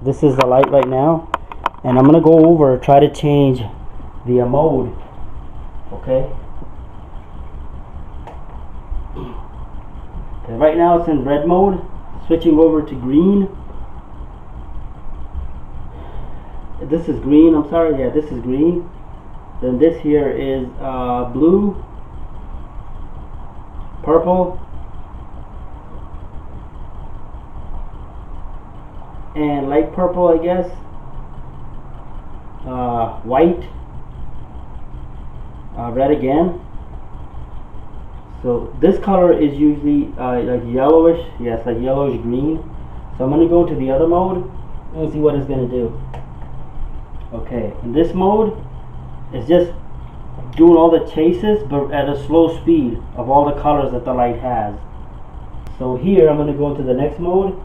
This is the light right now, and I'm gonna go over, try to change the mode. Okay. Okay, right now it's in red mode. Switching over to green. This is green, I'm sorry, yeah, this is green. Then this here is blue, purple, and light purple, I guess, white, red again. So this color is usually like yellowish, yes, like yellowish green. So I'm going to go to the other mode and see what it's going to do. Okay, in this mode, it's just doing all the chases, but at a slow speed of all the colors that the light has. So here I'm going to go to the next mode,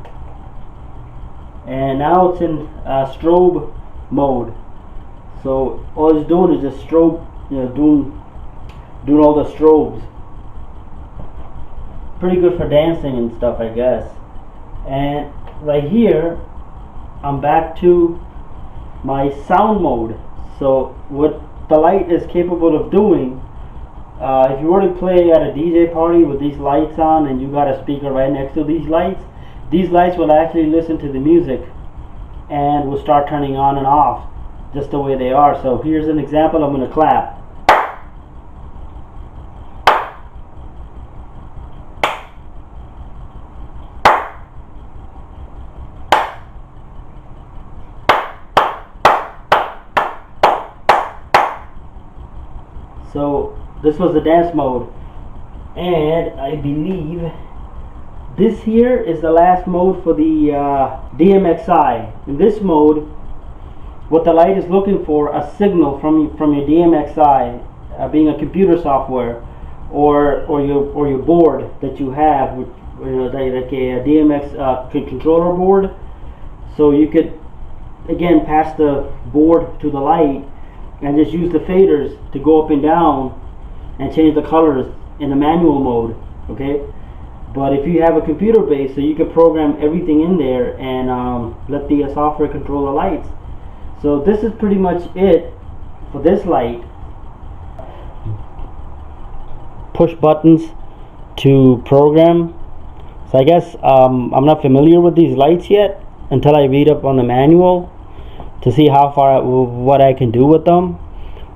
and now it's in strobe mode. So all it's doing is just strobe, doing all the strobes. Pretty good for dancing and stuff, I guess. And right here, I'm back to my sound mode. So what the light is capable of doing, if you were to play at a DJ party with these lights on and you got a speaker right next to these lights will actually listen to the music and will start turning on and off just the way they are. So here's an example. I'm going to clap. So this was the dance mode, and I believe this here is the last mode for the DMXI. In this mode, what the light is looking for, a signal from your DMXI, being a computer software, or your board that you have, with, like a DMX controller board. So you could again pass the board to the light and just use the faders to go up and down and change the colors in the manual mode. Okay, but if you have a computer base, so you can program everything in there and let the software control the lights. So this is pretty much it for this light. Push buttons to program. So I guess I'm not familiar with these lights yet until I read up on the manual to see how far what I can do with them.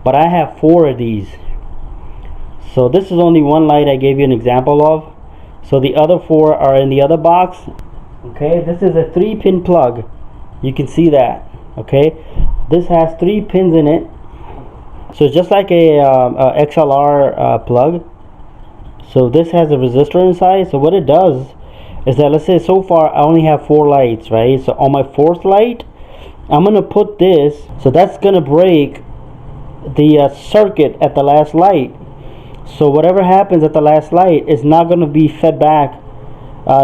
But I have 4 of these. So this is only one light I gave you an example of. So the other 4 are in the other box. Okay, this is a 3-pin plug. You can see that. Okay, this has 3 pins in it. So it's just like a XLR plug. So this has a resistor inside. So what it does is that, let's say so far I only have 4 lights, right? So on my 4th light, I'm gonna put this, so that's gonna break the circuit at the last light. So whatever happens at the last light is not gonna be fed back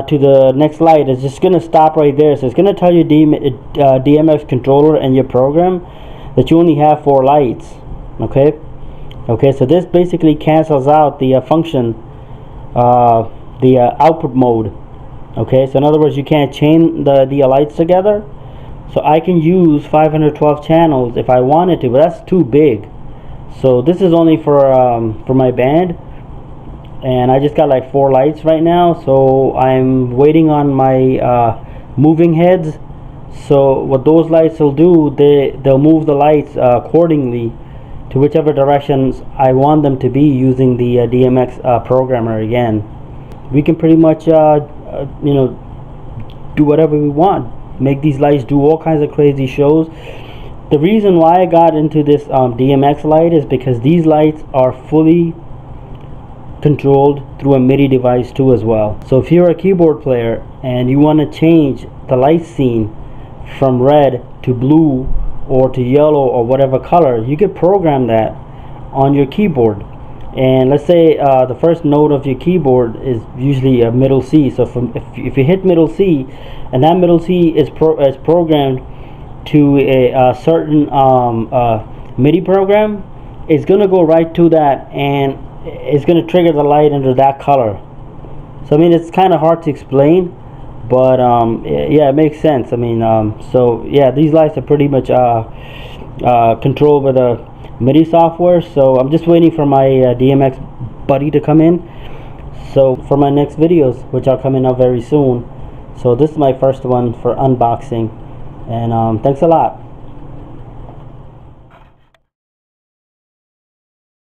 to the next light. It's just gonna stop right there. So it's gonna tell your DMX controller and your program that you only have 4 lights. Okay. So this basically cancels out the function, the output mode. Okay. So in other words, you can't chain the lights together. So I can use 512 channels if I wanted to, but that's too big. So this is only for my band, and I just got like 4 lights right now. So I'm waiting on my moving heads. So what those lights will do, they'll move the lights accordingly to whichever directions I want them to be, using the DMX programmer again. We can pretty much do whatever we want. Make these lights do all kinds of crazy shows. The reason why I got into this DMX light is because these lights are fully controlled through a MIDI device too as well. So if you're a keyboard player and you want to change the light scene from red to blue or to yellow or whatever color, you could program that on your keyboard. And let's say the first note of your keyboard is usually a middle C. So if you hit middle C, and that middle C is programmed to a certain MIDI program, it's going to go right to that, and it's going to trigger the light under that color. So I mean, it's kind of hard to explain, But yeah, it makes sense. I mean, so yeah, these lights are pretty much controlled with the MIDI software. So I'm just waiting for my DMX buddy to come in. So for my next videos, which are coming up very soon. So this is my first one for unboxing, and thanks a lot.